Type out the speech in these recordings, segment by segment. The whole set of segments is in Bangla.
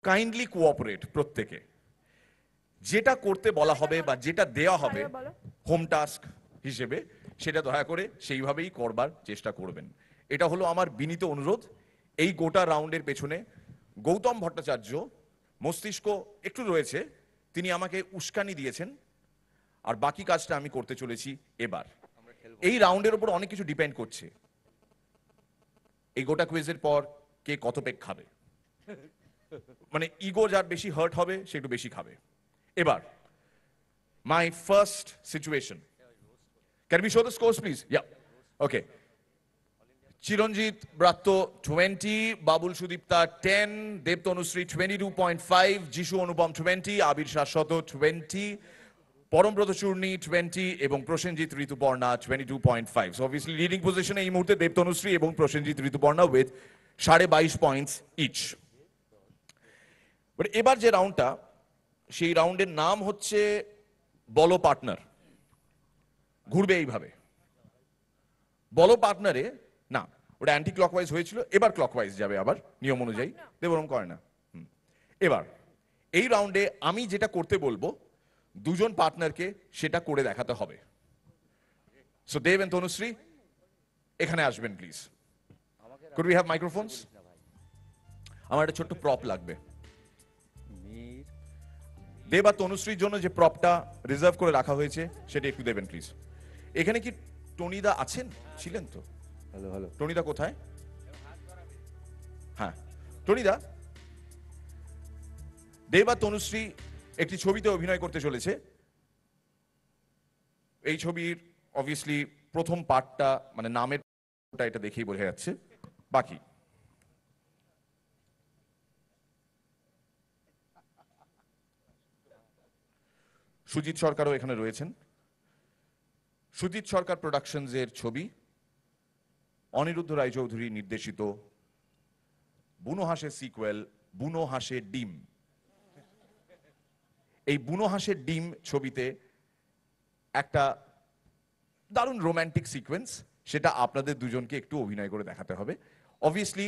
কাইন্ডলি কোঅপারেট প্রত্যেকে, যেটা করতে বলা হবে বা যেটা দেওয়া হবে হোম টাস্ক হিসেবে সেটা দয়া করে সেইভাবেই করবার চেষ্টা করবেন। এটা হলো আমার বিনীত অনুরোধ। এই গোটা রাউন্ডের পেছনে গৌতম ভট্টাচার্য মস্তিষ্ক একটু রয়েছে, তিনি আমাকে উস্কানি দিয়েছেন, আর বাকি কাজটা আমি করতে চলেছি। এবার এই রাউন্ডের উপর অনেক কিছু ডিপেন্ড করছে। এই গোটা কুইজের পর কে কত পেক খাবে, মানে ইগো যার বেশি হার্ট হবে সে একটু বেশি খাবে। এবার my first situation, can be show the scores please? Yeah, okay. Chiranjit Bratya 20, Babul Sudipta 10, Debtanushree 22.5, Jishu অনুপম 20, আবির শাশ্বত 20, পরমব্রত চূর্ণী 20 এবং Prosenjit Rituparna 22.5। So obviously leading পজিশনে এই মুহূর্তে দেবতনুশ্রী এবং Prosenjit Rituparna with 22.5 points each. But এবার যে রাউন্ডটা, সেই রাউন্ডের নাম হচ্ছে বলো পার্টনার। ঘুরবে এইভাবে, বলো পার্টনারে না, ওটা অ্যান্টি ক্লকওয়াইজ হয়েছিল, এবার ক্লকওয়াইজ যাবে আবার নিয়ম অনুযায়ী। দেবরম করে না। এবার এই রাউন্ডে আমি যেটা করতে বলবো দুজন পার্টনারকে সেটা করে দেখাতে হবে। সো দেব এন্ড তনুশ্রী এখানে আসবেন প্লিজ। Could we have মাইক্রোফোনস? আমার একটা ছোট্ট প্রপ লাগবে। দেব আর তনুশ্রীর জন্য যে প্রপটা রিজার্ভ করে রাখা হয়েছে সেটা একটু দেবেন প্লিজ। এখানে কি টনিদা আছেন? ছিলেন তো? হ্যালো হ্যালো, টনিদা কোথায়? হ্যাঁ টনিদা, দেব আর তনুশ্রী একটি ছবিতে অভিনয় করতে চলেছে। এই ছবির অবভিয়াসলি প্রথম পার্টটা মানে নামের এটা দেখেই বোঝা যাচ্ছে। বাকি সুজিত সরকারও এখানে রয়েছেন। সুজিত সরকার প্রোডাকশনস এর ছবি, অনিরুদ্ধ রায়চৌধুরী নির্দেশিত বুনো হাঁসের সিকুয়েল বুনো হাঁসের ডিম। এই বুনো হাঁসের ডিম ছবিতে একটা দারুণ রোম্যান্টিক সিকোয়েন্স, সেটা আপনাদের দুজনকে একটু অভিনয় করে দেখাতে হবে। অবভিয়াসলি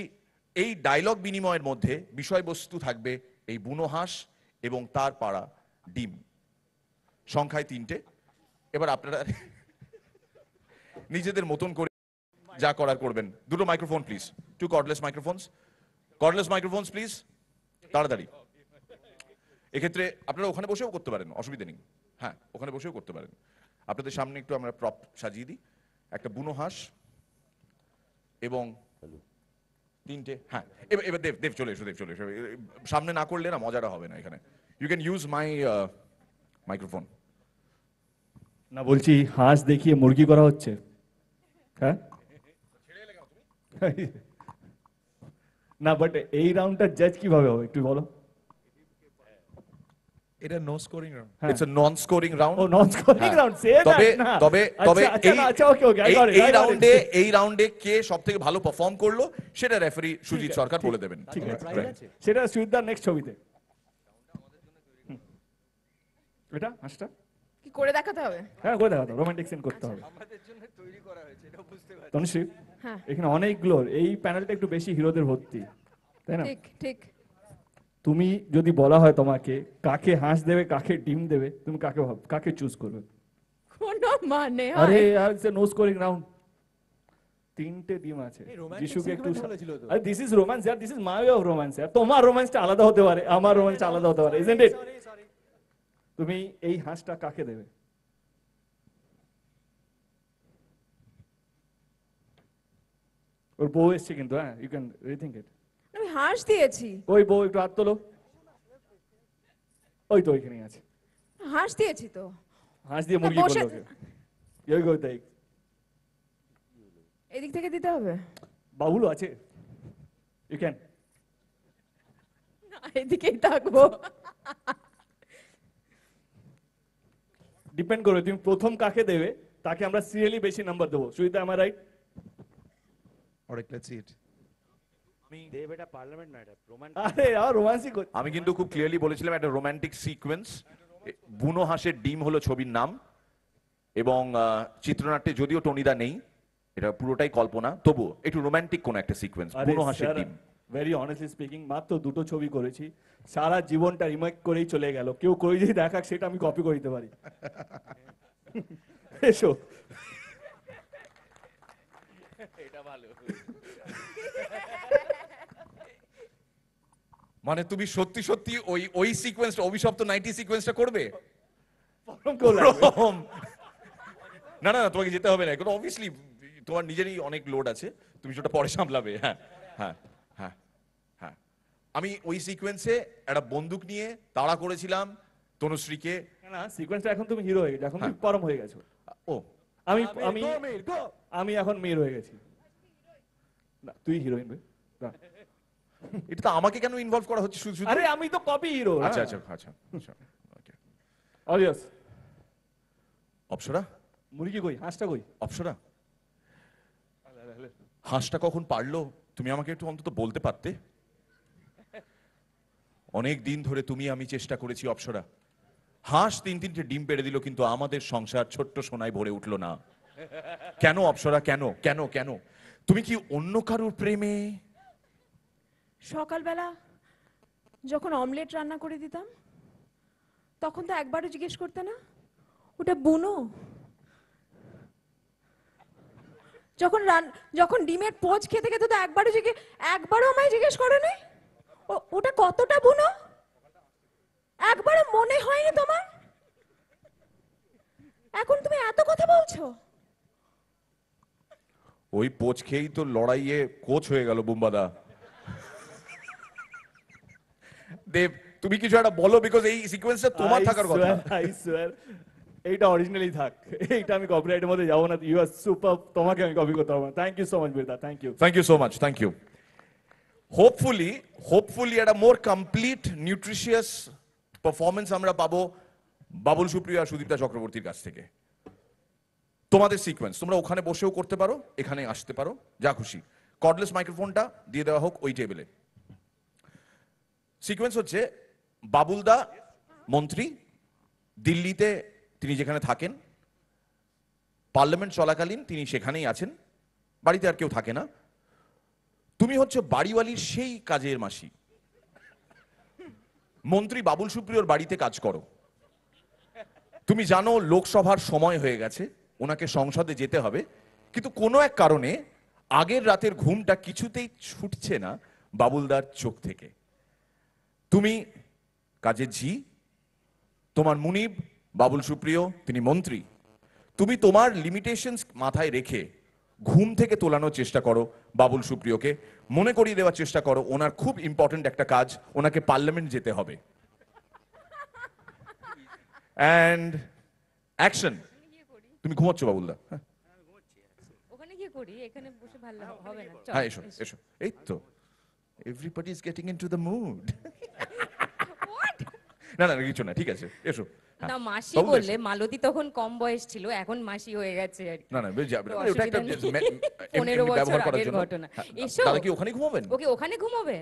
এই ডায়লগ বিনিময়ের মধ্যে বিষয়বস্তু থাকবে এই বুনো হাঁস এবং তার পাড়া ডিম, সংখ্যায় 3টে। এবার আপনারা নিজেদের মতন করে যা করার করবেন। দুটো microphone please, 2 cordless মাইক্রোফোনস, cordless মাইক্রোফোনস please, তাড়াতাড়ি। এক্ষেত্রে আপনারা ওখানে বসেও করতে পারেন, অসুবিধা নেই। হ্যাঁ ওখানে বসেও করতে পারেন। আপনাদের সামনে একটু আমরা প্রপ সাজিয়ে দিই, একটা বুনো হাঁস এবং 3টে। হ্যাঁ এবার দেব দেব চলে এসো, দেব চলে এসো। সামনে না করলে না মজাটা হবে না এখানে। You can use my microphone. না বলছি হাঁস দেখিয়ে মুরগি করা হচ্ছে। হ্যাঁ না, বাট এই রাউন্ডটা জাজ কিভাবে হবে একটু বলো। এটা no scoring round, it's a non scoring round. ও নন স্কোরিং রাউন্ড, সে তবে না তবে তবে আচ্ছা ওকে ওকে, এই রাউন্ডে কে সবথেকে ভালো পারফর্ম করলো সেটা রেফারি সুজিত সরকার বলে দেবেন। ঠিক আছে, সেটা সুজিতদার নেক্সট ছবিতে। এটা হাঁসটা কি করে দেখাতে হবে? হ্যাঁ করে দেখাতে হবে, রোমান্টিক সিন করতে হবে। আমাদের জন্য তৈরি করা হয়েছে, এটা বুঝতে পারছি। তনুশ্রী হ্যাঁ এখানে অনেকগুলো, এই প্যানেলটা একটু বেশি হিরোদের ভর্তি, তাই না? ঠিক ঠিক। তুমি যদি বলা হয় তোমাকে কাকে হাঁস দেবে কাকে ডিম দেবে, তুমি কাকে চুজ করবে? কোনো মানে হয়? আরে यार इट्स नो स्कोरिंग राउंड, 3টে ডিম আছে। যিশুকে একটু, আরে দিস ইজ রোম্যান্স यार, this is my way of romance यार। তোমার রোম্যান্সটা আলাদা হতে পারে, আমার রোম্যান্সটা আলাদা হতে পারে, ইজন্ট ইট? তুমি এই হাঁসটা কাকে দেবে? ওর বউ এসছে কিন্তু, হ্যাঁ ইউ ক্যান রিথিঙ্ক ইট। আমি হাঁস দিয়েছি। ওই বউ একটু হাত তোলো, ওই তো ওইখানেই আছে। হাঁস দিয়েছি তো। হাঁস দিয়ে মুরগি করলো ওকে। ইউ গো তাই এদিক থেকে দিতে হবে। বাবুলও আছে, ইউ ক্যান। না এদিকেই থাকবো। ডিপেন্ড করবে তুমি প্রথম কাকে দেবে, তাকে আমরা সিরিয়ালি বেশি নাম্বার দেবো। সুজিতা আমার রাইট? অলরাইট, লেটস সি ইট। দেব এটা পার্লামেন্ট না, এটা রোমান্টিক। আরে আর রোমান্সিক। আমি কিন্তু খুব ক্লিয়ারলি বলেছিলাম একটা রোমান্টিক সিকোয়েন্স। বুনো হাঁসের ডিম হলো ছবির নাম, এবং চিত্রনাট্যে যদিও টনিদা নেই, এটা পুরোটাই কল্পনা, তবু একটু রোমান্টিক কোন একটা সিকোয়েন্স, বুনো হাঁসের ডিম। ভেরি অনেস্টলি স্পিকিং মাত্র 2টো ছবি করেছি, সারা জীবনটা রিমেক করেই চলে গেল। কেউ করে যদি দেখাক সেটা আমি কপি করে দিতে পারি। এসো। এটা ভালো। মানে তুমি সত্যি সত্যি ওই সিকোয়েন্সটা, অভিশপ্ত 90 সিকোয়েন্সটা করবে? ওরকম। না না না, তোমাকে যেতে হবে না, এখন অবভিয়াসলি তোমার নিজেরই অনেক লোড আছে, তুমি সেটা পরে সামলাবে। হ্যাঁ হ্যাঁ হ্যাঁ হ্যাঁ। আমি ওই সিকোয়েন্সে একটা বন্দুক নিয়ে তাড়া করেছিলাম তনুশ্রীকে। না সিকোয়েন্সটা এখন তুমি হিরো হয়ে গেছো, এখন তুমি পরম হয়ে গেছো। ও আমি আমি আমি এখন মেয়ের হয়ে গেছি। না তুই হিরোইন ভাই। এটা তো আমাকে কেন ইনভলভ করা হচ্ছে শুধু শুধু? আরে আমি তো কপি হিরো। আচ্ছা আচ্ছা আচ্ছা আচ্ছা ওকে। অলিয়াস অপ্সরা, মুরগি কই, হাঁসটা কই? অপ্সরা, হাঁসটা কখন পারলো তুমি আমাকে একটু অন্তত বলতে পারতে? অনেক দিন ধরে তুমি আমি চেষ্টা করেছি অপ্সরা, হাঁস 3-3টে ডিম পেড়ে দিল, কিন্তু আমাদের সংসার ছোট্ট সোনায় ভরে উঠলো না। কেন অপ্সরা, কেন কেন কেন? তুমি কি অন্য কারোর প্রেমে? সকালবেলা যখন অমলেট রান্না করে দিতাম তখন তো একবারও জিজ্ঞেস করতে না ওটা বুনো? যখন ডিমের পোচ খেতে খেতে তো একবারও আমায় জিজ্ঞেস করোনি ওটা কতটা বুনো? একবারও মনে হয়নি তোমার? এখন তুমি এত কথা বলছো। ওই পোচ খেয়েই তো লড়াইয়ে কোচ হয়ে গেল বুম্বাদা। দেব তুমি কিছু একটা বলো, বিকজ এই সিকোয়েন্সটা তোমার থাকার কথা। আই সোয়ার এইটা অরিজিনালি থাক, এইটা আমি কপিরাইটের মধ্যে যাবো না। ইউ আর সুপার, তোমাকে আমি কপি করতে পারবো না। Thank you so much Beda, thank you. Thank you so much, thank you. Hopefully একটা মোর কমপ্লিট নিউট্রিশিয়াস পারফরমেন্স আমরা পাবো বাবুল সুপ্রিয় আর সুদীপ্তা চক্রবর্তীর কাছ থেকে। তোমাদের সিকোয়েন্স তোমরা ওখানে বসেও করতে পারো, এখানে আসতে পারো, যা খুশি। কর্ডলেস মাইক্রোফোনটা দিয়ে দেওয়া হোক ওই টেবিলে। সিকোয়েন্স হচ্ছে বাবুলদা মন্ত্রী, দিল্লিতে তিনি যেখানে থাকেন, পার্লামেন্ট চলাকালীন তিনি সেখানেই আছেন, বাড়িতে আর কেউ থাকে না। তুমি হচ্ছে বাড়িওয়ালির সেই কাজের মাসি, মন্ত্রী বাবুল সুপ্রিয়র বাড়িতে কাজ করো। তুমি জানো লোকসভার সময় হয়ে গেছে, ওনাকে সংসদে যেতে হবে, কিন্তু কোনো এক কারণে আগের রাতের ঘুমটা কিছুতেই ছুটছে না বাবুলদার চোখ থেকে। তুমি কাজের ঝি, তোমার মুনিব বাবুল সুপ্রিয় তিনি মন্ত্রী। তুমি তোমার লিমিটেশনস মাথায় রেখে ঘুম থেকে তোলানোর চেষ্টা করো বাবুল সুপ্রিয়কে, মনে করিয়ে দেওয়ার চেষ্টা করো ওনার খুব ইম্পর্টেন্ট একটা কাজ, ওনাকে পার্লামেন্ট যেতে হবে। And action. তুমি ঘুমাচ্ছ বাবুলদা? ওখানে কি করি, এখানে বসে ভালো হবে না? চল, হ্যাঁ এসো এসো, এই তো everybody is getting into the mood. না না কিছু না, ঠিক আছে এসো। হ্যাঁ, না মাসি বাবুলদা বললে, এসো। মালতী তখন কম বয়স ছিল, এখন মাসি হয়ে গেছে আর কি। না না তো ওটা একটা অসুবিধা নেই। এমনি 15 বছর ব্যবহার করার আগের জন্য। ঘটনা। হ্যাঁ, এসো। দাদা কি ওখানে ঘুমাবেন? ওকে ওখানে ঘুমাবে?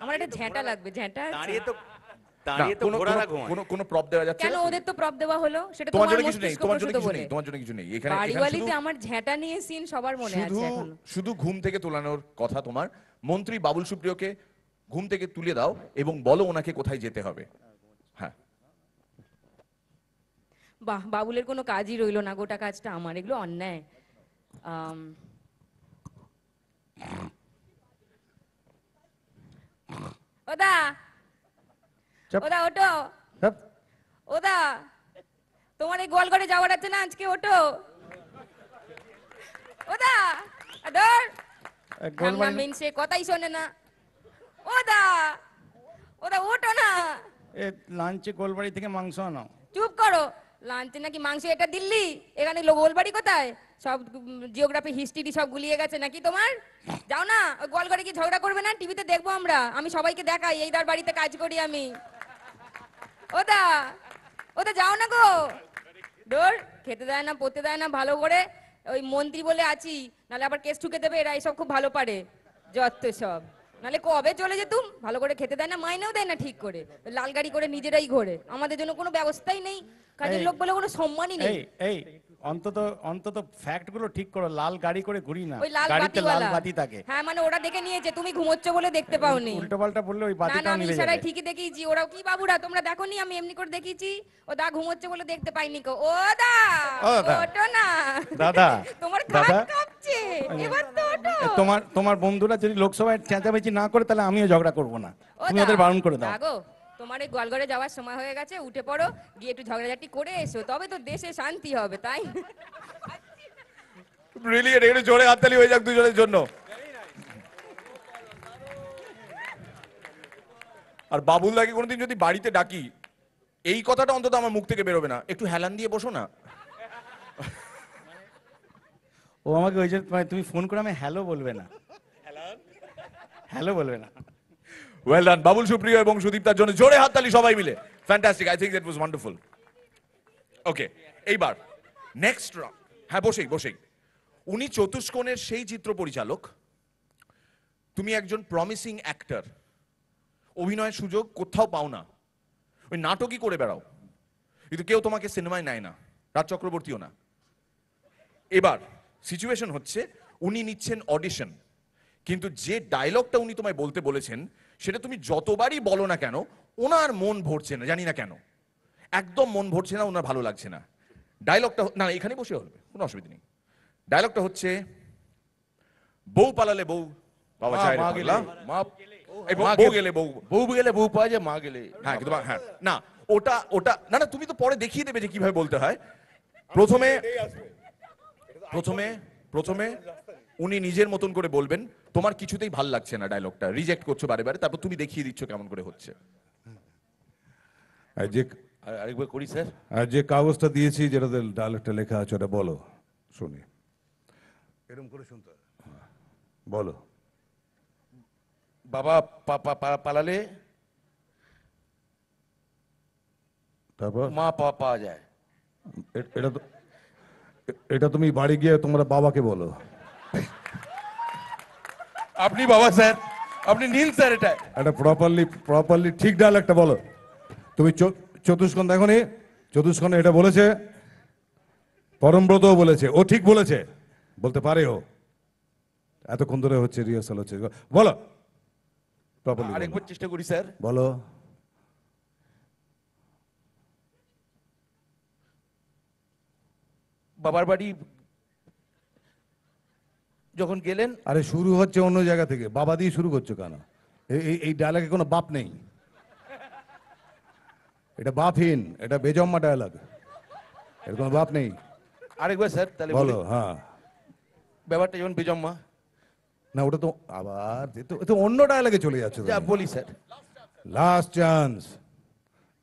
আমার একটা ঝ্যাঁটা লাগবে, ঝ্যাঁটা আছে? দাঁড়িয়ে তো না, দাঁড়িয়ে তো কোনো- ঘোড়ারা কোনো- ঘুমায়। কোনো কোনো প্রপ দেওয়া যাচ্ছে কেন না? ওদের তো প্রপ দেওয়া হলো, সেটা তোমার তোমার জন্য কিছু নেই, মস্তিষ্ক তোমার জন্য প্রসূত কিছু বলে। নেই, তোমার জন্য কিছু নেই। এখানে এখানে বাড়িওয়ালিতে শুধু আমার ঝ্যাঁটা নিয়ে সিন সবার মনে শুধু আছে এখন। শুধু ঘুম থেকে তোলানোর কথা তোমার। মন্ত্রী বাবুল সুপ্রিয়কে ঘুম থেকে তুলে দাও এবং বলো ওনাকে কোথায় যেতে হবে। হ্যাঁ বাহ, বাবুলের কোনো কাজই রইলো না, গোটা কাজটা আমার, এগুলো অন্যায়। ওদা চাপ। ওদা ওটো, চাপ। ওদা তোমার এই গোয়ালঘরে যাওয়ার আছে না আজকে, ওটো ওদা। ধর ঢামনা মিনসে কথাই শোনে না। ওদা ওদা ওটো না, লাঞ্চে গোলবাড়ি থেকে মাংস আনাও। চুপ করো। লাঞ্চে নাকি মাংস? এটা দিল্লি, এখানে গোলবাড়ি কোথায়? সব জিওগ্রাফি হিস্ট্রি সব গুলিয়ে গেছে নাকি তোমার? যাও না, ওই গোলঘরে কি ঝগড়া করবে না? টিভিতে দেখবো আমরা, আমি সবাইকে দেখাই এইদার বাড়িতে কাজ করি আমি। ওদা ওদা যাও না গো। ডোর খেতে দেয় না, পড়তে দেয় না ভালো করে, ওই মন্ত্রী বলে আছি, নাহলে আবার কেস ঠুকে দেবে, এরা এইসব খুব ভালো পারে যত সব। নাহলে কবে চলে যেতুম, ভালো করে খেতে দেয় না, মাইনেও দেয় না ঠিক করে, লাল গাড়ি করে নিজেরাই ঘোরে, আমাদের জন্য কোনো ব্যবস্থাই নেই, কাজের এই। লোক বলে কোনো সম্মানই নেই। এই এই অন্তত অন্তত ফ্যাক্ট গুলো ঠিক করো, লাল গাড়ি করে ঘুরি না, ওই লাল গাড়িতে লাল বাতিওয়ালা। বাতি থাকে। হ্যাঁ মানে ওরা দেখে নিয়েছে তুমি ঘুমোচ্ছ বলে দেখতে পাওনি। উল্টো পাল্টা বললে ওই না না বাতিটাও আমি নিভে ইশারায় যাবে। ঠিকই দেখিয়েছি, ওরাও কি বাবুরা তোমরা দেখোনি আমি এমনি করে দেখিয়েছি, ও দা ঘুমোচ্ছে বলে দেখতে পাইনি কো। ও দা ও দা। ওঠো না দাদা, তোমার দাদা। খাট কাঁপছে, এবার তো ওঠো। তোমার তোমার বন্ধুরা যদি লোকসভায় চেঁচামেচি না করে তাহলে আমিও ঝগড়া করব না, ও তুমি দা, ওদের বারণ করে দাও। গো তোমার এই গোয়ালঘরে যাওয়ার সময় হয়ে গেছে, উঠে পড়ো, গিয়ে একটু ঝগড়াঝাটি করে এসো, তবে তো দেশে শান্তি হবে, তাই ব্রিলিয়েন্ট, একটু জোরে হাততালি হয়ে যাক দুজনের জন্য। আর বাবুলদাকে কোনোদিন যদি বাড়িতে ডাকি, এই কথাটা অন্তত আমার মুখ থেকে বেরোবে না, একটু হেলান দিয়ে বসো না। ও আমাকে ওই যে মানে তুমি ফোন করে আমি হ্যালো বলবে না, হ্যালো বলবে না। ওয়েল ডান বাবুল সুপ্রিয় এবং সুদীপ তার জন্য জোরে হাততালি সবাই মিলে। Fantastic, I think that was wonderful. Okay, এইবার নেক্সট রাউন্ড। হ্যাঁ বসেই বসেই। উনি চতুষ্কোণের সেই চিত্র পরিচালক, তুমি একজন প্রমিসিং অ্যাক্টর, অভিনয়ের সুযোগ কোথাও পাও না, ওই নাটকই করে বেড়াও, কিন্তু কেউ তোমাকে সিনেমায় নেয় না, রাজ চক্রবর্তীও না। এবার সিচুয়েশন হচ্ছে উনি নিচ্ছেন অডিশন, কিন্তু যে ডায়লগটা উনি তোমায় বলতে বলেছেন সেটা তুমি যতবারই বলো না কেন ওনার মন ভরছে না, জানি না কেন, একদম মন ভরছে না, ওনার ভালো লাগছে না। ডায়লগটা না এখানে বসে হবে, কোনো অসুবিধা নেই। ডায়লগটা হচ্ছে, বউ পালালে বউ পাওয়া যায় রে মা পাগলা, গেলে মা, এই মা বউ গেলে বউ, বউ গেলে বউ পাওয়া যায়, মা গেলে হ্যাঁ কিন্তু হ্যাঁ না ওটা ওটা না না তুমি তো পরে দেখিয়ে দেবে যে কিভাবে বলতে হয়। প্রথমে প্রথমে প্রথমে উনি নিজের মতন করে বলবেন, তোমার কিছুতেই ভাল লাগছে না, ডায়লগটা রিজেক্ট করছো বারে বারে, তারপর তুমি দেখিয়ে দিচ্ছ কেমন করে হচ্ছে। আর যে আরেকবার করি স্যার। আর যে কাগজটা দিয়েছি যেটাতে ডায়লগটা লেখা আছে ওটা বলো, শুনি। এরকম করে শুনতে হয়। হ্যাঁ, বলো। বাবা পালালে তারপর মা পাওয়া যায়। এটা তো এটা তুমি বাড়ি গিয়ে তোমরা বাবাকে বলো। আপনি বাবা স্যার, আপনি নীল স্যার, এটা এটা প্রপারলি ঠিক ডায়লগটা বলো। তুমি চতুষ্কোণ দেখো নি, চতুষ্কোণে এটা বলেছে, পরমব্রতও বলেছে, ও ঠিক বলেছে, বলতে পারে ও, এতক্ষণ ধরে হচ্ছে রিহার্সাল হচ্ছে, বলো প্রপারলি আরেকবার চেষ্টা করি স্যার। বলো। বাবার বাড়ি যখন গেলেন, আরে শুরু হচ্ছে অন্য জায়গা থেকে, বাবা দিয়ে শুরু করছো কেন? এই ডায়লগে কোনো বাপ নেই, এটা বাপহীন, এটা বেজম্মা ডায়লগ, এর কোনো বাপ নেই। আরেকবার স্যার তাহলে বলি। বলো। হ্যাঁ, ব্যাপারটা যেমন বেজম্মা, না ওটা তো আবার এ তো অন্য ডায়লগে চলে যাচ্ছে। যা বলি স্যার। লাস্ট চান্স,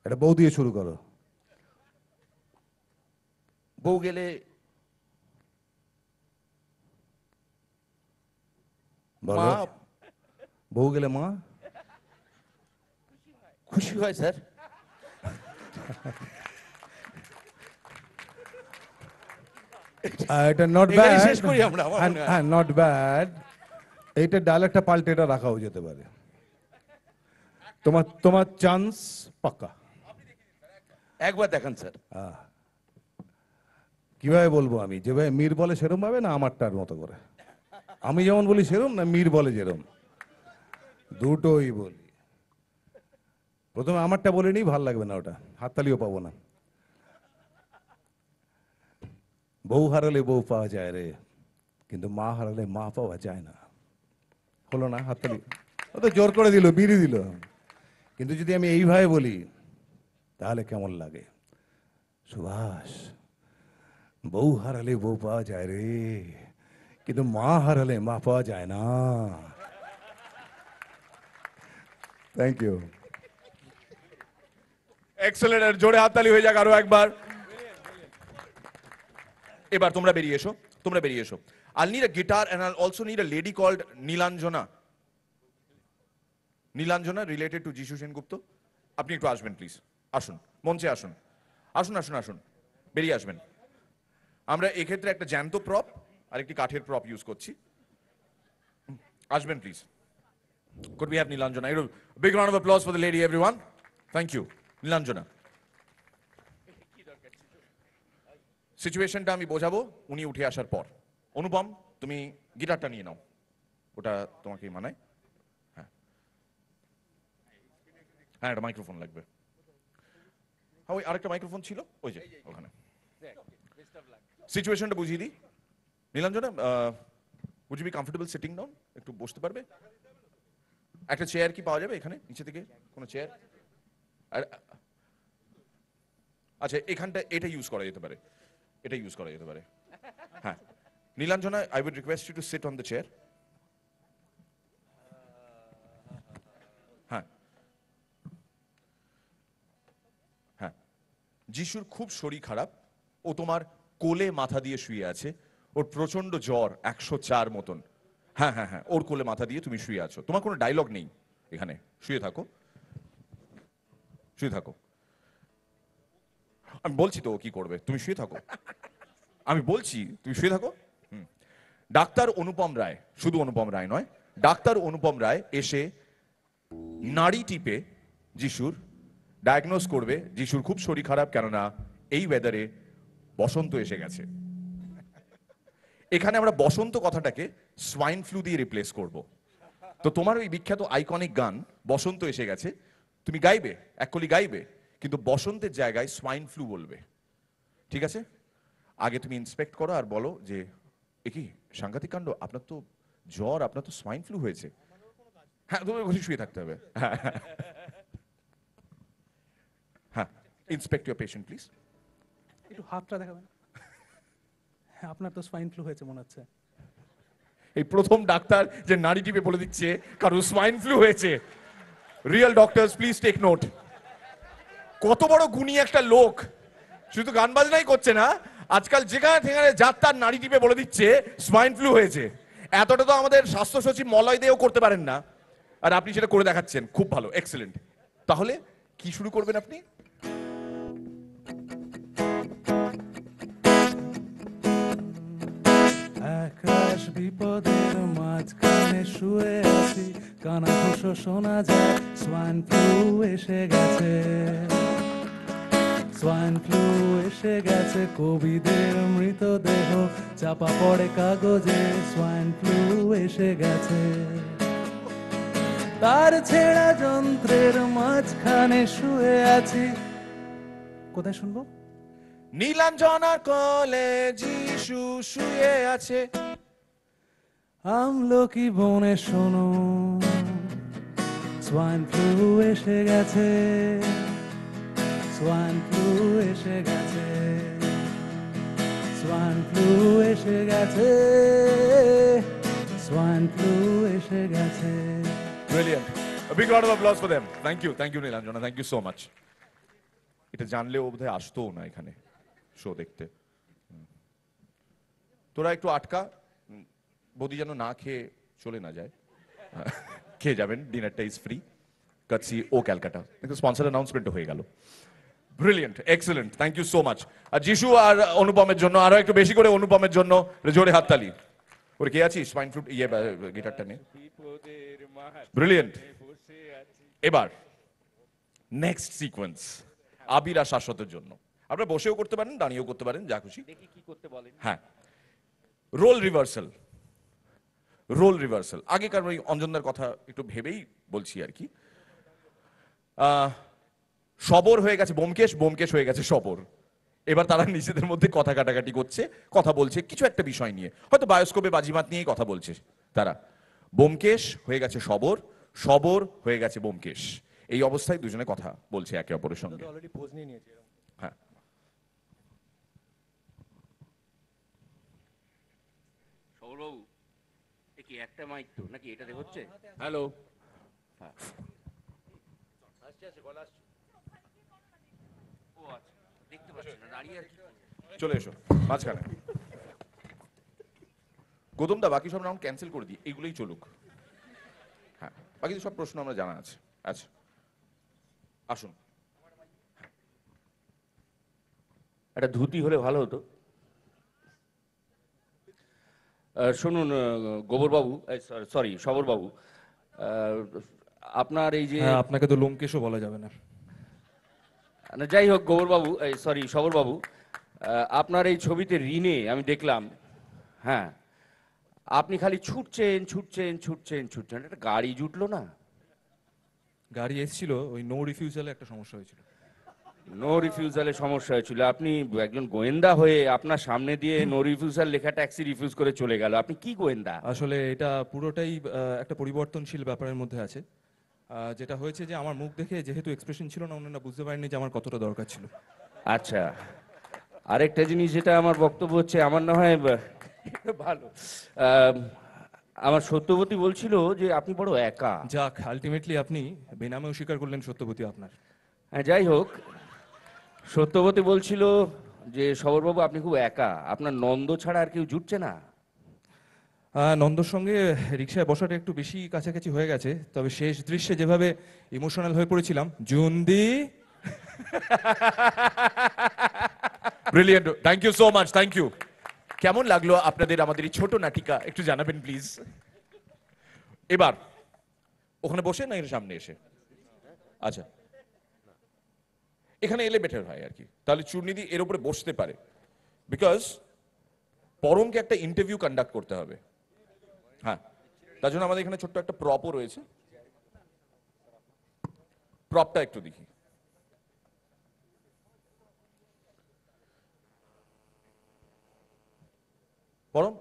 এটা বউ দিয়ে শুরু করো। বউ গেলে বলো। মা বউ গেলে মা খুশি হয় স্যার। এটা নট এখানেই ব্যাড, শেষ করি আমরা, আমার মনে হয়। হ্যাঁ নট ব্যাড। এইটা ডায়লগটা পাল্টে এটা রাখাও যেতে পারে। তোমার চান্স পাক্কা। একবার দেখান স্যার। কিভাবে বলবো আমি, যেভাবে মীর বলে সেরম ভাবে না আমারটার মতো করে? আমি যেমন বলি সেরম না মীর বলে যেরম? দুটোই বলি। প্রথমে আমারটা বলে নিই, ভাল লাগবে না, ওটা হাততালিও পাবো না। বউ হারালে বউ পাওয়া যায় রে, কিন্তু মা হারালে মা পাওয়া যায় না। হলো না? হাততালি। ও তো জোর করে দিল, বিড়ি দিল। কিন্তু যদি আমি এইভাবে বলি তাহলে কেমন লাগে? সুভাষ, বউ হারালে বউ পাওয়া যায় রে, কিন্তু মা হারালে মা পাওয়া যায় না। Thank you. এক্সেলেন্ট, জোরে হাততালি হয়ে যাক আরো একবার। এবার তোমরা বেরিয়ে এসো, তোমরা বেরিয়ে এসো। I'll need a guitar and I'll also need a lady called Nilanjana. Nilanjana related to যিশু সেনগুপ্ত। আপনি একটু আসবেন প্লিজ, আসুন মঞ্চে আসুন, আসুন আসুন আসুন, বেরিয়ে আসবেন। আমরা এক্ষেত্রে একটা জ্যান্ত প্রপ আর একটি কাঠের প্রপ ইউজ করছি। আসবেন please. Could we have Nilanjana? A big round of applause for the lady, everyone. Thank you. Nilanjana. সিচুয়েশনটা আমি বোঝাবো উনি উঠে আসার পর। অনুপম, তুমি গিটারটা নিয়ে নাও, ওটা তোমাকে মানায়। হ্যাঁ হ্যাঁ, একটা মাইক্রোফোন লাগবে। হ্যাঁ, ওই আরেকটা মাইক্রোফোন ছিল ওই যে ওখানে। সিচুয়েশনটা বুঝিয়ে দিই। Nilanjana, would you be comfortable sitting down? একটু বসতে পারবে? একটা চেয়ার কি পাওয়া যাবে এখানে নিচে থেকে, কোনো চেয়ার? আচ্ছা, এখানটা এটা ইউজ করা যেতে পারে, এটা ইউজ করা যেতে পারে। হ্যাঁ, Nilanjana, I would request you to sit on the chair. হ্যাঁ হ্যাঁ, যিশুর খুব শরীর খারাপ, ও তোমার কোলে মাথা দিয়ে শুয়ে আছে, ওর প্রচন্ড জ্বর 104 মতন। হ্যাঁ হ্যাঁ হ্যাঁ, ওর কোলে মাথা দিয়ে তুমি শুয়ে আছো, তোমার কোনো ডায়লগ নেই এখানে, শুয়ে থাকো, শুয়ে থাকো। আমি বলছি তো ও কি করবে, তুমি শুয়ে থাকো, আমি বলছি তুমি শুয়ে থাকো। ডাক্তার অনুপম রায়, শুধু অনুপম রায় নয়, ডাক্তার অনুপম রায় এসে নাড়ি টিপে যিশুর ডায়াগনোজ করবে যিশুর খুব শরীর খারাপ, কেননা এই ওয়েদারে বসন্ত এসে গেছে। এখানে আমরা বসন্ত কথাটাকে সোয়াইন ফ্লু দিয়ে রিপ্লেস করব। তো তোমার ওই বিখ্যাত আইকনিক গান বসন্ত এসে গেছে তুমি গাইবে, এক কলি গাইবে, কিন্তু বসন্তের জায়গায় সোয়াইন ফ্লু বলবে, ঠিক আছে? আগে তুমি ইন্সপেক্ট করো আর বলো যে এ কি সাংঘাতিক কাণ্ড, আপনার তো জ্বর, আপনার তো সোয়াইন ফ্লু হয়েছে। হ্যাঁ, তোমার ঘুষি শুয়ে থাকতে হবে। হ্যাঁ, ইন্সপেক্ট ইউর পেশেন্ট প্লিজ। একটু হাতটা দেখাবেন। হ্যাঁ, আপনার তো সোয়াইন ফ্লু হয়েছে মনে হচ্ছে। এই প্রথম ডাক্তার যে নাড়ি টিপে বলে দিচ্ছে কারো সোয়াইন ফ্লু হয়েছে। Real doctors please take note. কত বড় গুণী একটা লোক, শুধু গান বাজনাই করছে না, আজকাল যেখানে সেখানে যাত্রার নাড়ি টিপে বলে দিচ্ছে সোয়াইন ফ্লু হয়েছে। এতটা তো আমাদের স্বাস্থ্য সচিব মলয় দিয়েও করতে পারেন না, আর আপনি সেটা করে দেখাচ্ছেন, খুব ভালো, এক্সেলেন্ট। তাহলে কি শুরু করবেন আপনি? আকাশ বিপদের মাঝখানে শুয়ে আছি, কানাঘুষ শোনা যায়, সোয়াইন ফ্লু এসে গেছে, সোয়াইন ফ্লু এসে গেছে, কবিদের মৃতদেহ চাপা পড়ে কাগজে, সোয়াইন ফ্লু এসে গেছে, তার ছেঁড়া যন্ত্রের মাঝখানে শুয়ে আছি। কোথায় শুনবো? নীলাঞ্জনার কোলে যিশু শুয়ে আছে। আমলকি বনে শোনো, সোয়াইন ফ্লু এসে গেছে, সোয়াইন ফ্লু এসে গেছে, সোয়াইন ফ্লু এসে গেছে, সোয়াইন ফ্লু এসে গেছে। Brilliant. A big round of applause for them. Thank you Nilanjana, thank you so much. এটা জানলেও বোধহয় আসতোও না এখানে শো দেখতে। তোরা একটু আটকা, বৌদি যেন না খেয়ে চলে না যায়। খেয়ে যাবেন, ডিনারটা is free, courtesy of Calcutta. কিন্তু স্পন্সর অ্যানাউন্সমেন্ট হয়ে গেল। Brilliant, excellent, thank you so much. আর যিশু আর অনুপমের জন্য আরো একটু বেশি করে অনুপমের জন্য জোরে হাততালি। ওরে কে আছিস সোয়াইন ফ্লু, ইয়ে গিটারটা নে। ব্রিলিয়েন্ট। এবার নেক্সট সিকোয়েন্স আবির আর শাশ্বতের জন্য। আপনারা বসেও করতে পারেন, দাঁড়িয়েও করতে পারেন, যা খুশি। দেখি কি করতে বলেন। হ্যাঁ, রোল রিভার্সাল। রোল রিভার্সাল আগেকার ওই অঞ্জনদার কথা একটু ভেবেই বলছি আর কি। সবর হয়ে গেছে ব্যোমকেশ, ব্যোমকেশ হয়ে গেছে সবর। এবার তারা নিজেদের মধ্যে কথা কাটাকাটি করছে, কথা বলছে কিছু একটা বিষয় নিয়ে, হয়তো বায়োস্কোপে বাজিমাত নিয়েই কথা বলছে তারা। ব্যোমকেশ হয়ে গেছে সবর, সবর হয়ে গেছে ব্যোমকেশ। এই অবস্থায় দুজনে কথা বলছে একে অপরের সঙ্গে। অলরেডি পোজ নিয়ে নিয়েছি। হ্যাঁ, সৌরবাবু, এ কি একটা মাইক তো নাকি এটা হচ্ছে? হ্যালো, আসছে আসছে, গলা আসছে। ও আচ্ছা, দেখতে পাচ্ছি না, দাঁড়িয়ে আর কি করবো? চলে এসো মাঝখানে। গৌতমদা বাকি সব রাউন্ড ক্যান্সেল করে দিই, এগুলোই চলুক। হ্যাঁ, বাকি সব প্রশ্ন আমরা জানা আছে। আচ্ছা আসুন। একটা ধুতি হলে ভালো হতো। শুনুন গোবরবাবু, সরি সবরবাবু, আপনার এই যে আপনাকে তো লোমকেশও বলা যাবে না। যাই হোক গোবরবাবু, সরি সবরবাবু, আপনার এই ছবিতে ঋণে আমি দেখলাম, হ্যাঁ, আপনি খালি ছুটছেন ছুটছেন ছুটছেন ছুটছেন, একটা গাড়ি জুটলো না? গাড়ি এসেছিল, ওই নো রিফিউজালে একটা সমস্যা হয়েছিল। নো রিফিউজালের সমস্যা হয়েছিল। আপনি একজন গোয়েন্দা হয়ে আপনার সামনে দিয়ে নো রিফিউজাল লেখা ট্যাক্সি রিফিউজ করে চলে গেল, আপনি কি গোয়েন্দা? আসলে এটা পুরোটাই একটা পরিবর্তনশীল ব্যাপারের মধ্যে আছে। যেটা হয়েছে যে আমার মুখ দেখে যেহেতু এক্সপ্রেশন ছিল না, ওনারা বুঝতে পারেননি যে আমার কতটা দরকার ছিল। আচ্ছা, আরেকটা জিনিস যেটা আমার বক্তব্য হচ্ছে, আমার না হয় ভালো, আমার সত্যবতী বলছিল যে আপনি বড় একা। যাক, আলটিমেটলি আপনি বেনামেও স্বীকার করলেন সত্যবতী আপনার। হ্যাঁ, যাই হোক, সত্যবতী বলছিল যে সবরবাবু আপনি খুব একা, আপনার নন্দ ছাড়া আর কেউ জুটছে না। নন্দর সঙ্গে রিক্সায় বসাটা একটু বেশি কাছাকাছি হয়ে গেছে, তবে শেষ দৃশ্যে যেভাবে ইমোশনাল হয়ে পড়েছিলাম, জুন্দি। Brilliant, thank you so much, thank you. কেমন লাগলো আপনাদের আমাদের এই ছোট নাটিকা, একটু জানাবেন প্লিজ। এবার ওখানে বসে না এর সামনে এসে? আচ্ছা, এখানে এলে বেটার হয় আর কি, তাহলে চূর্ণিদি এর উপরে বসতে পারে, বিকজ পরমকে একটা ইন্টারভিউ কন্ডাক্ট করতে হবে। হ্যাঁ, তার জন্য আমাদের এখানে ছোট্ট একটা প্রপও রয়েছে, প্রপটা একটু দেখি। পরম,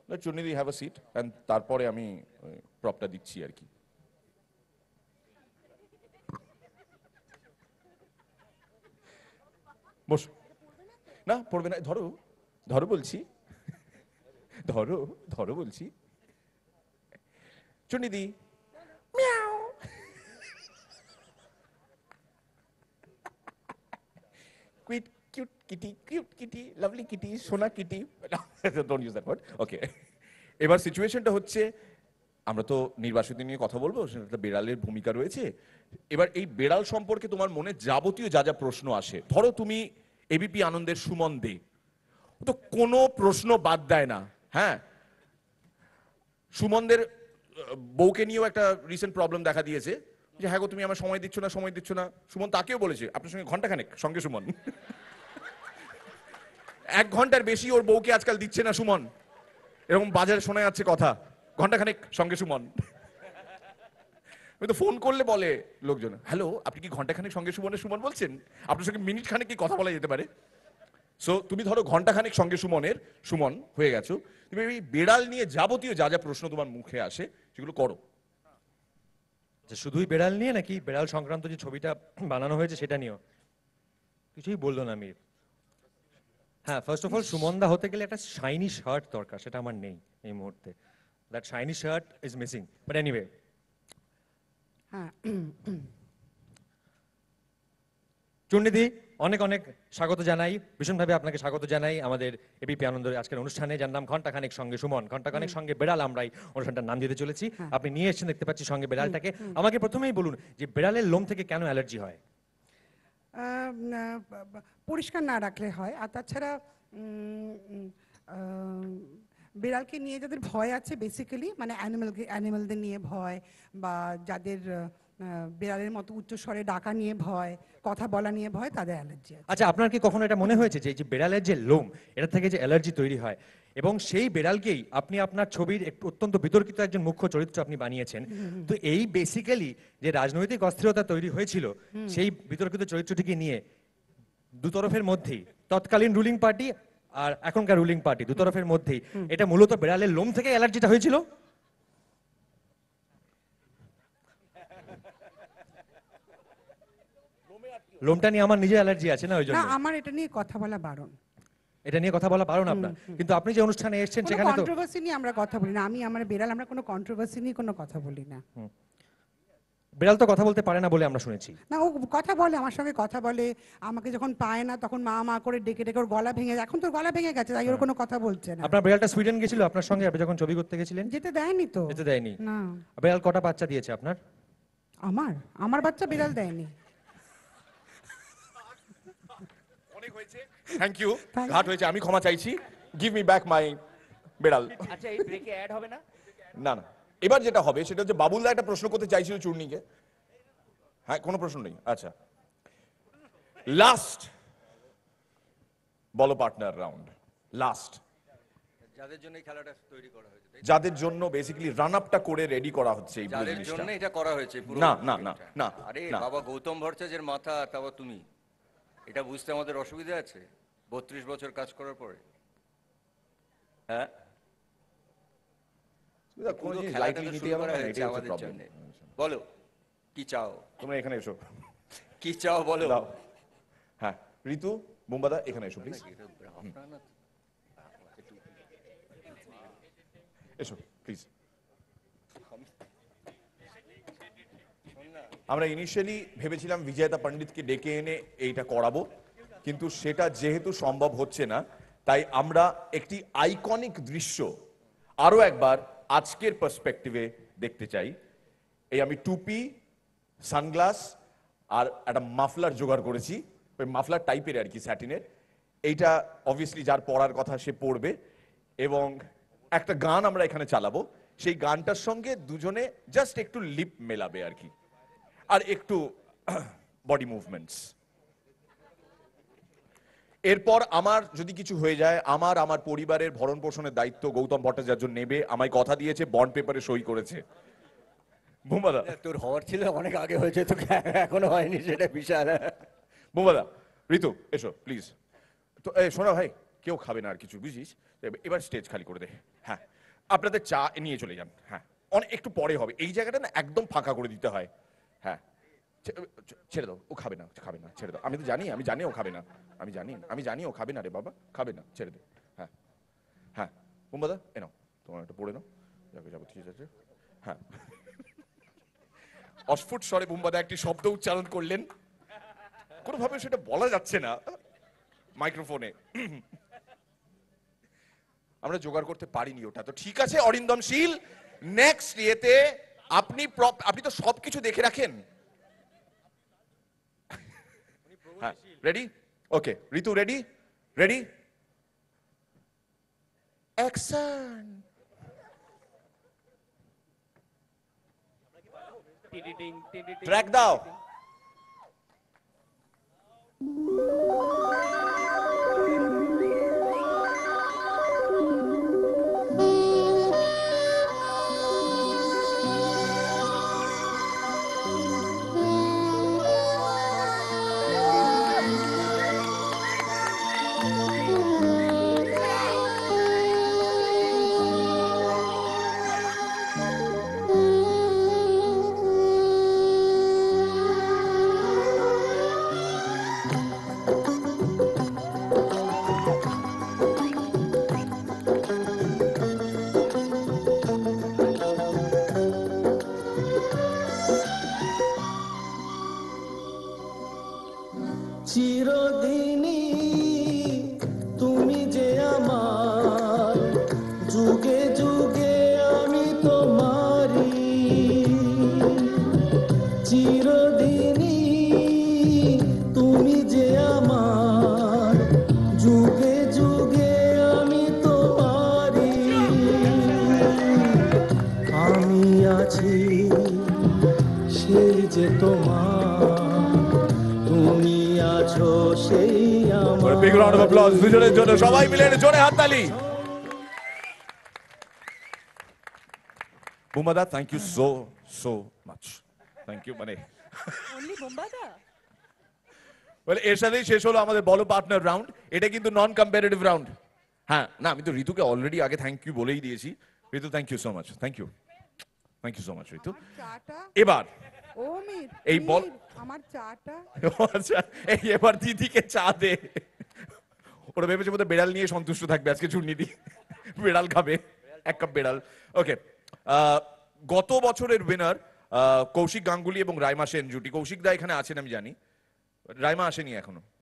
let Churnidhi have a seat, and তারপরে আমি প্রপটা দিচ্ছি আর কি। বস। না, পড়বে না, ধরো ধরো বলছি, ধরো ধরো বলছি। চুন্নিদি, মিয়াও। Quite, cute kitty, lovely kitty, সোনা kitty. Don't use that word, okay. এবার সিচুয়েশনটা হচ্ছে, আমরা তো নির্বাসিত নিয়ে কথা বলবো, সেটা একটা বেড়ালের ভূমিকা রয়েছে। এবার এই বেড়াল সম্পর্কে তোমার মনে যাবতীয় যা যা প্রশ্ন আসে, ধরো তুমি এবিপি আনন্দের সুমন দে, ও তো কোনো প্রশ্ন বাদ দেয় না। হ্যাঁ, সুমনদের বউকে নিয়েও একটা রিসেন্ট প্রবলেম দেখা দিয়েছে, যে হ্যাঁ গো তুমি আমার সময় দিচ্ছ না, সময় দিচ্ছ না। সুমন তাকেও বলেছে আপনার সঙ্গে ঘন্টাখানেক সঙ্গে সুমন। 1 ঘন্টার বেশি ওর বউকে আজকাল দিচ্ছে না সুমন, এরকম বাজারে শোনা যাচ্ছে কথা, ঘন্টাখানেক সঙ্গে সুমন। তো ফোন করলে বলে লোকজন, হ্যালো আপনি কি ঘন্টাখানেক সঙ্গে সুমনের সুমন বলছেন, আপনার সঙ্গে মিনিট খানেক কি কথা বলা যেতে পারে। সো তুমি ধরো ঘন্টাখানেক সঙ্গে সুমনের সুমন হয়ে গেছো, তুমি এই বেড়াল নিয়ে যাবতীয় যা যা প্রশ্ন তোমার মুখে আসে সেগুলো করো। আচ্ছা, শুধুই বেড়াল নিয়ে নাকি বেড়াল সংক্রান্ত যে ছবিটা বানানো হয়েছে সেটা নিয়েও? কিছুই বললো না আমির। হ্যাঁ, ফার্স্ট অফ অল সুমনদা হতে গেলে একটা শাইনি শার্ট দরকার, সেটা আমার নেই এই মুহূর্তে। That shiny shirt is missing, but anyway. হ্যাঁ, চূর্ণিদি, অনেক অনেক স্বাগত জানাই, ভীষণভাবে আপনাকে স্বাগত জানাই আমাদের এবিপি আনন্দের আজকের অনুষ্ঠানে, যার নাম ঘন্টাখানেক সঙ্গে সুমন, ঘন্টাখানেক সঙ্গে বেড়াল। আমরাই অনুষ্ঠানটার নাম দিতে চলেছি, আপনি নিয়ে এসেছেন দেখতে পাচ্ছি সঙ্গে বেড়ালটাকে। আমাকে প্রথমেই বলুন যে বেড়ালের লোম থেকে কেন অ্যালার্জি হয়? পরিষ্কার না রাখলে হয়। আর তাছাড়া বিড়ালকে নিয়ে যাদের ভয় আছে বেসিক্যালি, মানে অ্যানিমালদের নিয়ে ভয়, বা যাদের বিড়ালের মতো উচ্চস্বরে ডাকা নিয়ে ভয়, কথা বলা নিয়ে ভয়, তাদের অ্যালার্জি আছে। আচ্ছা, আপনার কি কখনো এটা মনে হয়েছে যে এই যে বেড়ালের যে লোম, এটা থেকে যে অ্যালার্জি তৈরি হয়, এবং সেই বেড়ালকেই আপনি আপনার ছবির অত্যন্ত বিতর্কিত একজন মুখ্য চরিত্র আপনি বানিয়েছেন, তো এই বেসিক্যালি যে রাজনৈতিক অস্থিরতা তৈরি হয়েছিল সেই বিতর্কিত চরিত্রটিকে নিয়ে দুতরফের মধ্যেই, তৎকালীন রুলিং পার্টি আর এখনকার রুলিং পার্টি, দুতরফের মধ্যেই এটা মূলত বেড়ালের লোম থেকে অ্যালার্জিটা হয়েছিল? লোমটা নিয়ে আমার নিজের অ্যালার্জি আছে না, ওই জন্য। না, আমার এটা নিয়ে কথা বলা বারণ। এটা নিয়ে কথা বলা বারণ আপনার, কিন্তু আপনি যে অনুষ্ঠানে এসেছেন সেখানে তো কন্ট্রোভার্সি নিয়ে আমরা কথা বলি না। আমি আমার বেড়াল, আমরা কোনো কন্ট্রোভার্সি নিয়ে কোনো কথা বলি না। বেড়াল তো কথা বলতে পারে না বলে আমরা শুনেছি। না, ও কথা বলে, আমার সঙ্গে কথা বলে। আমাকে যখন পায় না তখন মা মা করে ডেকে ডেকে ওর গলা ভেঙে যায়। এখন তো গলা ভেঙে গেছে, তাই ওর কোনো কথা বলছে না। আপনার বেড়ালটা সুইডেন গেছিল আপনার সঙ্গে, আপনি যখন ছবি করতে গেছিলেন? যেতে দেয়নি তো। যেতে দেয়নি? না। বেড়াল কটা বাচ্চা দিয়েছে আপনার? আমার বাচ্চা বিড়াল দেয়নি। অনেক হয়েছে, থ্যাংক ইউ, ঘাট হয়েছে, আমি ক্ষমা চাইছি। গিভ মি ব্যাক মাই বেড়াল। আচ্ছা, এই ব্রেকে অ্যাড হবে না? না না, এবার যেটা হবে সেটা হচ্ছে, বাবুলদা একটা প্রশ্ন করতে চাইছিল চূর্ণিকে। হ্যাঁ, কোনো প্রশ্ন নেই। আচ্ছা, লাস্ট বলো পার্টনার রাউন্ড, লাস্ট, যাদের জন্য এই খেলাটা তৈরি করা হয়েছে, যাদের জন্য বেসিক্যালি রান আপটা করে রেডি করা হচ্ছে এই পুরো যাদের জিনিসটা। জন্য এটা করা হয়েছে পুরো না না না না আরে না। বাবা, গৌতম ভট্টাচার্যের মাথা, তাও তুমি এটা বুঝতে আমাদের অসুবিধা আছে 32 বছর কাজ করার পরে? হ্যাঁ, কোনো পুরো জিনিস খেলাটা lightly তো নিতে শুরু হবে করা না, হয়েছে এটাই হচ্ছে আমাদের problem। জন্য। বলো কি চাও, তোমরা এখানে এসো। কি চাও বলো। দাও। হ্যাঁ, ঋতু, বোম্বাদা এখানে এসো প্লিজ। এসো প্লিজ। আমরা ইনিশিয়ালি ভেবেছিলাম বিজয়তা পণ্ডিতকে ডেকে এনে এইটা করাবো, কিন্তু সেটা যেহেতু সম্ভব হচ্ছে না, তাই আমরা একটি আইকনিক দৃশ্য আরো একবার আজকের পার্সপেক্টিভে দেখতে চাই। এই আমি টুপি, সানগ্লাস আর একটা মাফলার জোগাড় করেছি, ওই মাফলার টাইপের আর কি, স্যাটিনের। এইটা অবভিয়াসলি যার পড়ার কথা সে পড়বে, এবং একটা গান আমরা এখানে চালাবো, সেই গানটার সঙ্গে দুজনে জাস্ট একটু লিপ মেলাবে আর কি, আর একটু বডি মুভমেন্টস। এরপর আমার যদি কিছু হয়ে যায়, আমার পরিবারের ভরণ পোষণের দায়িত্ব গৌতম ভট্টাচার্য নেবে, আমায় কথা দিয়েছে, বন্ড পেপারে সই করেছে। বোম্বাদা, তোর হওয়ার ছিল অনেক আগে হয়েছে, তো এখনো হয়নি, সেটা বিশাল। বোম্বাদা, ঋতু এসো প্লিজ। তো শোনো ভাই, কেউ খাবে না আর কিছু, বুঝিস? এবার স্টেজ খালি করে দে। হ্যাঁ, আপনাদের চা নিয়ে চলে যান। হ্যাঁ, অনেক একটু পরে হবে, এই জায়গাটা না একদম ফাঁকা করে দিতে হয়। হ্যাঁ, ছেড়ে দাও, ও খাবে না, খাবে না, ছেড়ে দাও। আমি তো জানি ও খাবে না, আমি জানি ও খাবে না রে বাবা, খাবে না, ছেড়ে দে। হ্যাঁ হ্যাঁ, বোম্বাদা এ নাও, তোমার একটা পড়ে নাও, যাবো, ঠিক আছে। হ্যাঁ, অস্ফুট স্বরে বোম্বাদা একটি শব্দ উচ্চারণ করলেন, কোনোভাবে সেটা বলা যাচ্ছে না মাইক্রোফোনে। আমরা জোগাড় করতে পারিনি ওটা, তো ঠিক আছে অরিন্দম শীল, নেক্সট ইয়েতে আপনি তো সবকিছু দেখে রাখেন। হ্যাঁ, রেডি? ওকে, ঋতু রেডি? রেডি? অ্যাকশন। ট্র্যাক দাও। চিরদিনই তুমি যে আমার, যুগে যুগে আমি তোমারি। চিরদিনই তুমি যে আমার, যুগে যুগে আমি তোমারি। আমি আছি সেই যে তোমার, তুমি আছো সেই আমার। বিগ রাউন্ড অফ অ্যাপ্লজ দুজনের জন্য, সবাই মিলে জোরে হাততালি। বোম্বাদা, thank you so much, thank you. মানে অনলি বোম্বাদা? এর সাথেই শেষ হলো আমাদের বলো পার্টনার রাউন্ড। এটা কিন্তু নন কম্পারেটিভ রাউন্ড। হ্যাঁ, না আমি তো ঋতুকে অলরেডি আগে থ্যাংক ইউ বলেই দিয়েছি। Ritu thank you so much, thank you so much Ritu. চাটা এবার ও মির, এই বল, আমার চাটা। আচ্ছা এই এবার দিদিকে চা দে। ওরা ভেবেছে বোধহয় বেড়াল নিয়ে সন্তুষ্ট থাকবে আজকে, চুন্নি দি বেড়াল খাবে, এক কাপ বেড়াল। ওকে, গত বছরের উইনার কৌশিক গাঙ্গুলি এবং রাইমা সেন জুটি। কৌশিক দা এখানে আছেন আমি জানি, রাইমা আসেনি এখনো।